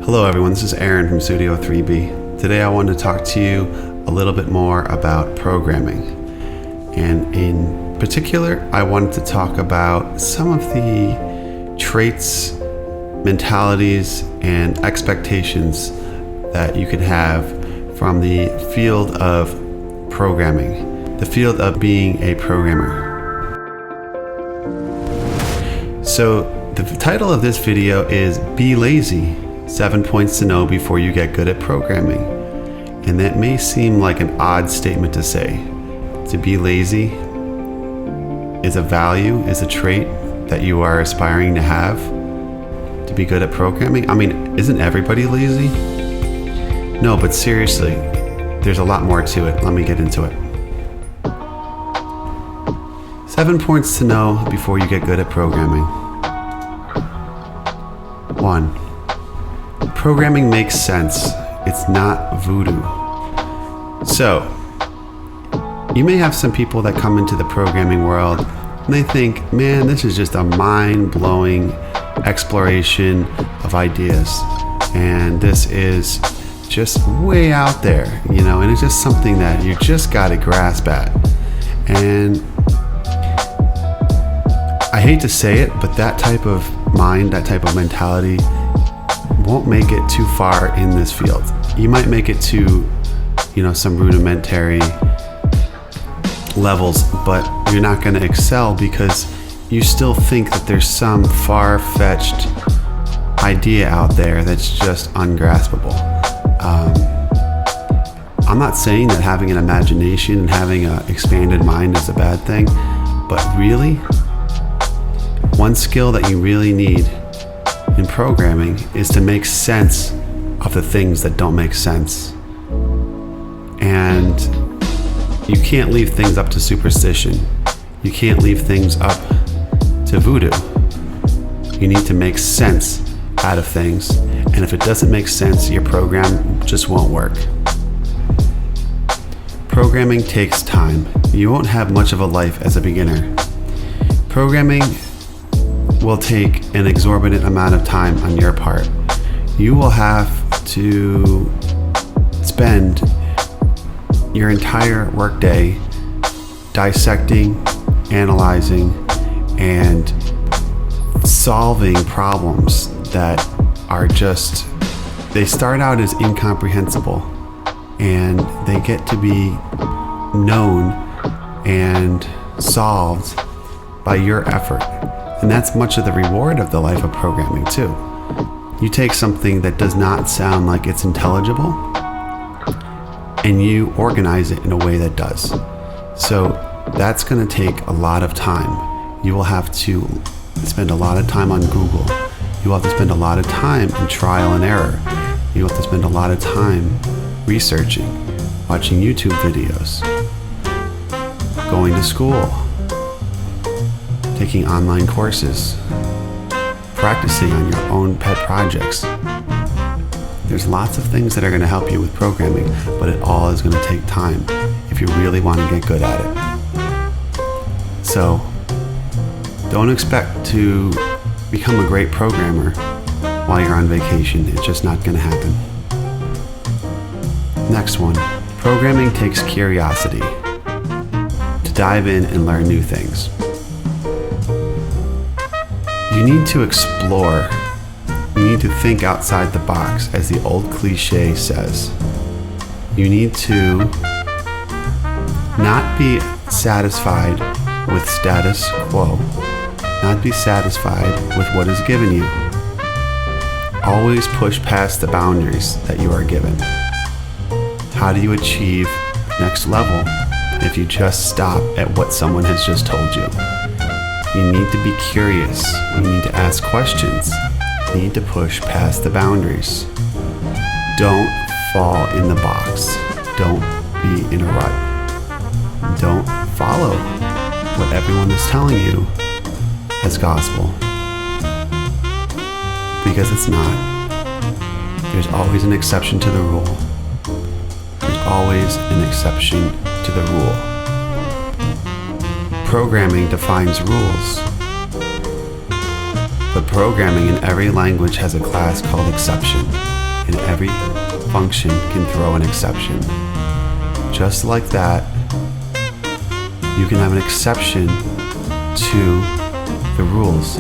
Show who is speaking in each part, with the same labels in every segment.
Speaker 1: Hello everyone, this is Aaron from Studio 3B. Today I want to talk to you a little bit more about programming. And in particular, I wanted to talk about some of the traits, mentalities, and expectations that you can have from the field of programming, the field of being a programmer. So the title of this video is Be Lazy, 7 points to know before you get good at programming. And that may seem like an odd statement to say. To be lazy is a value, is a trait that you are aspiring to have, to be good at programming. I mean, isn't everybody lazy? No, but seriously, there's a lot more to it. Let me get into it. 7 points to know before you get good at programming. 1. Programming makes sense. It's not voodoo. So, you may have some people that come into the programming world and they think, man, this is just a mind-blowing exploration of ideas. And this is just way out there, and it's just something that you just got to grasp at. And I hate to say it, but that type of mind, that type of mentality won't make it too far in this field. You might make it to, some rudimentary levels, but you're not going to excel because you still think that there's some far-fetched idea out there that's just ungraspable. I'm not saying that having an imagination and having an expanded mind is a bad thing, but really, one skill that you really need in programming is to make sense of the things that don't make sense. And you can't leave things up to superstition. You can't leave things up to voodoo. You need to make sense out of things. And if it doesn't make sense, your program just won't work. Programming takes time. You won't have much of a life as a beginner. Programming will take an exorbitant amount of time on your part. You will have to spend your entire workday dissecting, analyzing, and solving problems that are they start out as incomprehensible and they get to be known and solved by your effort. And that's much of the reward of the life of programming too. You take something that does not sound like it's intelligible and you organize it in a way that does. So that's going to take a lot of time. You will have to spend a lot of time on Google. You will have to spend a lot of time in trial and error. You will have to spend a lot of time researching, watching YouTube videos, going to school, taking online courses, practicing on your own pet projects. There's lots of things that are going to help you with programming, but it all is going to take time if you really want to get good at it. So, don't expect to become a great programmer while you're on vacation. It's just not going to happen. Next one. Programming takes curiosity to dive in and learn new things. You need to explore. You need to think outside the box, as the old cliche says. You need to not be satisfied with status quo, not be satisfied with what is given you. Always push past the boundaries that you are given. How do you achieve next level if you just stop at what someone has just told you? You need to be curious. You need to ask questions. You need to push past the boundaries. Don't fall in the box. Don't be in a rut. Don't follow what everyone is telling you as gospel. Because it's not. There's always an exception to the rule. There's always an exception to the rule. Programming defines rules, but programming in every language has a class called exception. and every function can throw an exception. Just like that, you can have an exception to the rules.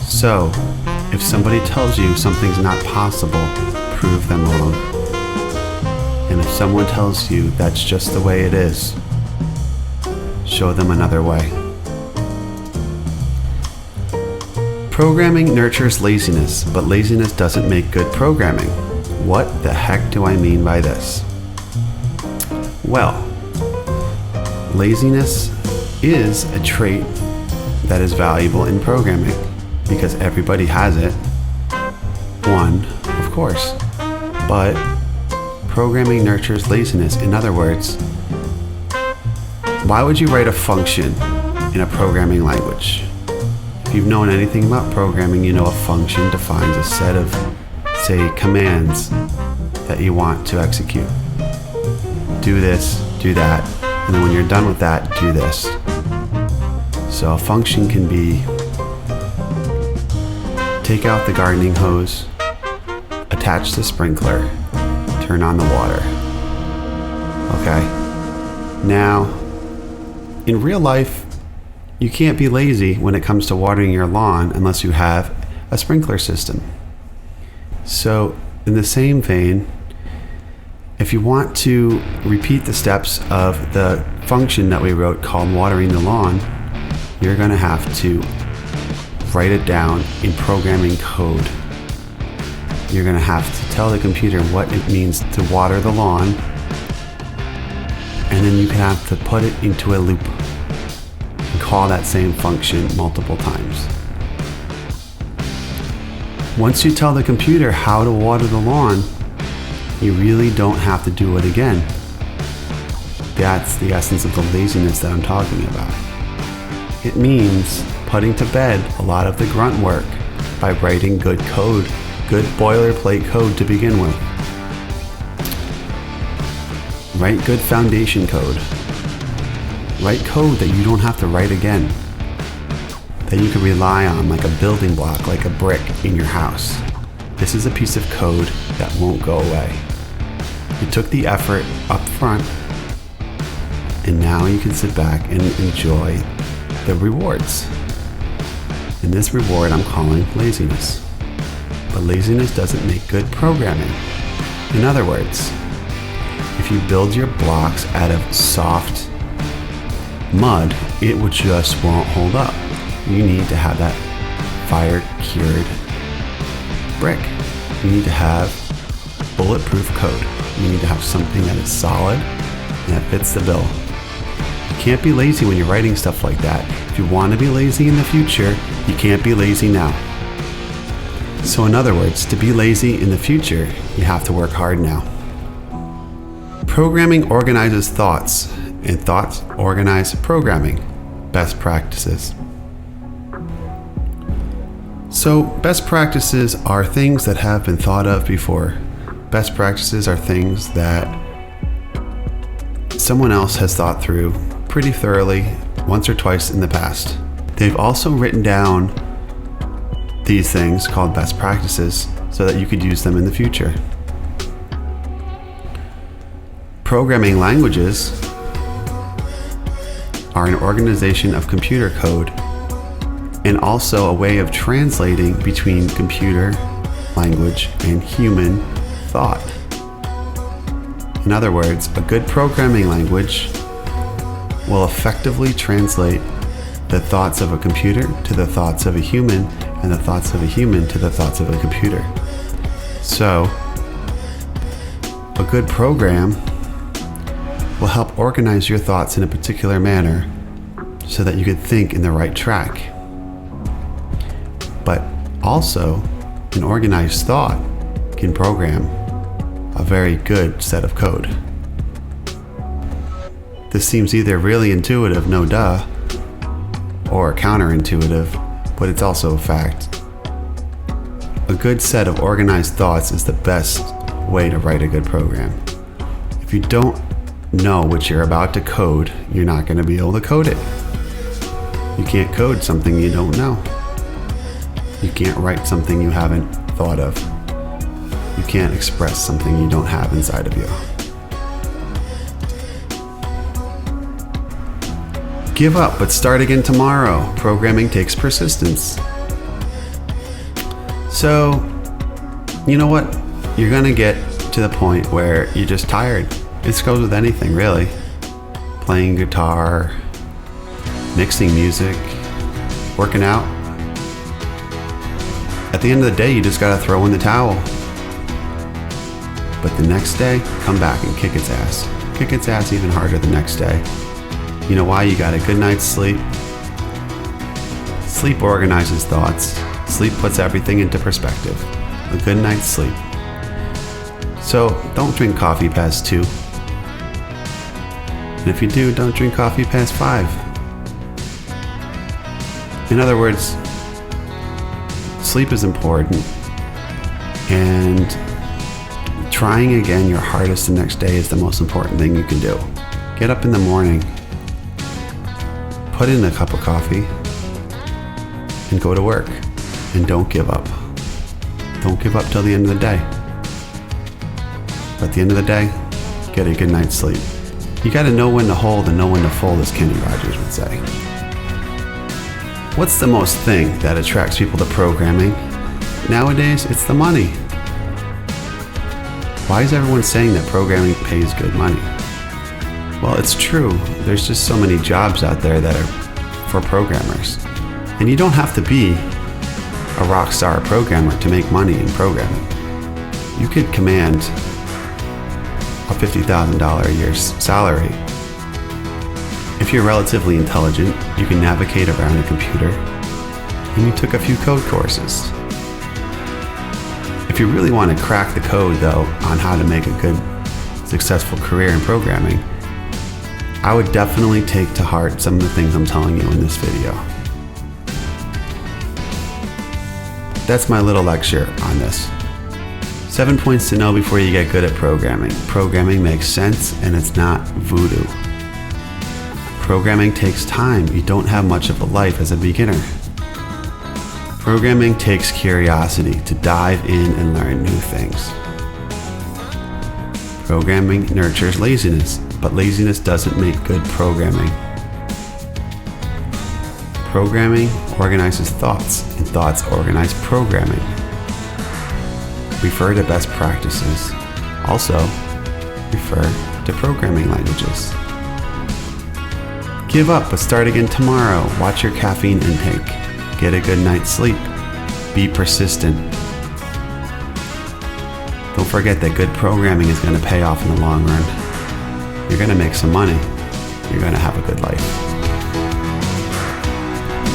Speaker 1: So, if somebody tells you something's not possible, prove them wrong. And if someone tells you that's just the way it is, show them another way. Programming nurtures laziness, but laziness doesn't make good programming. What the heck do I mean by this? Well, laziness is a trait that is valuable in programming because everybody has it. One, of course. But programming nurtures laziness. In other words, why would you write a function in a programming language? If you've known anything about programming, you know a function defines a set of, say, commands that you want to execute. Do this, do that, and then when you're done with that, do this. So a function can be take out the gardening hose, attach the sprinkler, turn on the water. Okay? Now, in real life, you can't be lazy when it comes to watering your lawn unless you have a sprinkler system. So, in the same vein, if you want to repeat the steps of the function that we wrote called watering the lawn, you're going to have to write it down in programming code. You're going to have to tell the computer what it means to water the lawn, and then you can have to put it into a loop and call that same function multiple times. Once you tell the computer how to water the lawn, you really don't have to do it again. That's the essence of the laziness that I'm talking about. It means putting to bed a lot of the grunt work by writing good code, good boilerplate code to begin with. Write good foundation code. Write code that you don't have to write again, that you can rely on like a building block, like a brick in your house. This is a piece of code that won't go away. You took the effort up front, and now you can sit back and enjoy the rewards. And this reward I'm calling laziness. But laziness doesn't make good programming. In other words, if you build your blocks out of soft mud, it would just won't hold up. You need to have that fire-cured brick. You need to have bulletproof code. You need to have something that is solid and that fits the bill. You can't be lazy when you're writing stuff like that. If you want to be lazy in the future, you can't be lazy now. So in other words, to be lazy in the future, you have to work hard now. Programming organizes thoughts, and thoughts organize programming. Best practices. So best practices are things that have been thought of before. Best practices are things that someone else has thought through pretty thoroughly once or twice in the past. They've also written down these things called best practices so that you could use them in the future. Programming languages are an organization of computer code and also a way of translating between computer language and human thought. In other words, a good programming language will effectively translate the thoughts of a computer to the thoughts of a human, and the thoughts of a human to the thoughts of a computer. So, a good program will help organize your thoughts in a particular manner so that you could think in the right track. But also, an organized thought can program a very good set of code. This seems either really intuitive, no duh, or counterintuitive, but it's also a fact. A good set of organized thoughts is the best way to write a good program. If you don't know what you're about to code, you're not going to be able to code it. You can't code something you don't know. You can't write something you haven't thought of. You can't express something you don't have inside of you. Give up, but start again tomorrow. Programming takes persistence. So, you know what? You're gonna get to the point where you're just tired. This goes with anything, really. Playing guitar, mixing music, working out. At the end of the day, you just gotta throw in the towel. But the next day, come back and kick its ass. Kick its ass even harder the next day. You know why? You got a good night's sleep. Sleep organizes thoughts. Sleep puts everything into perspective. A good night's sleep. So don't drink coffee past 2. And if you do, don't drink coffee past 5. In other words, sleep is important. And trying again your hardest the next day is the most important thing you can do. Get up in the morning, put in a cup of coffee, and go to work. And don't give up. Don't give up till the end of the day. But at the end of the day, get a good night's sleep. You gotta know when to hold and know when to fold, as Kenny Rogers would say. What's the most thing that attracts people to programming? Nowadays, it's the money. Why is everyone saying that programming pays good money? Well, it's true. There's just so many jobs out there that are for programmers. And you don't have to be a rock star programmer to make money in programming. You could command a $50,000 a year salary. If you're relatively intelligent, you can navigate around a computer, and you took a few code courses. If you really want to crack the code, though, on how to make a good, successful career in programming, I would definitely take to heart some of the things I'm telling you in this video. That's my little lecture on this. 7 points to know before you get good at programming. Programming makes sense, and it's not voodoo. Programming takes time. You don't have much of a life as a beginner. Programming takes curiosity to dive in and learn new things. Programming nurtures laziness, but laziness doesn't make good programming. Programming organizes thoughts, and thoughts organize programming. Refer to best practices. Also, refer to programming languages. Give up, but start again tomorrow. Watch your caffeine intake. Get a good night's sleep. Be persistent. Don't forget that good programming is going to pay off in the long run. You're going to make some money. You're going to have a good life.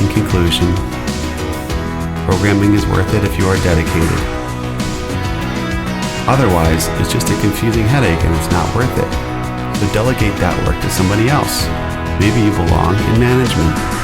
Speaker 1: In conclusion, programming is worth it if you are dedicated. Otherwise, it's just a confusing headache and it's not worth it. So delegate that work to somebody else. Maybe you belong in management.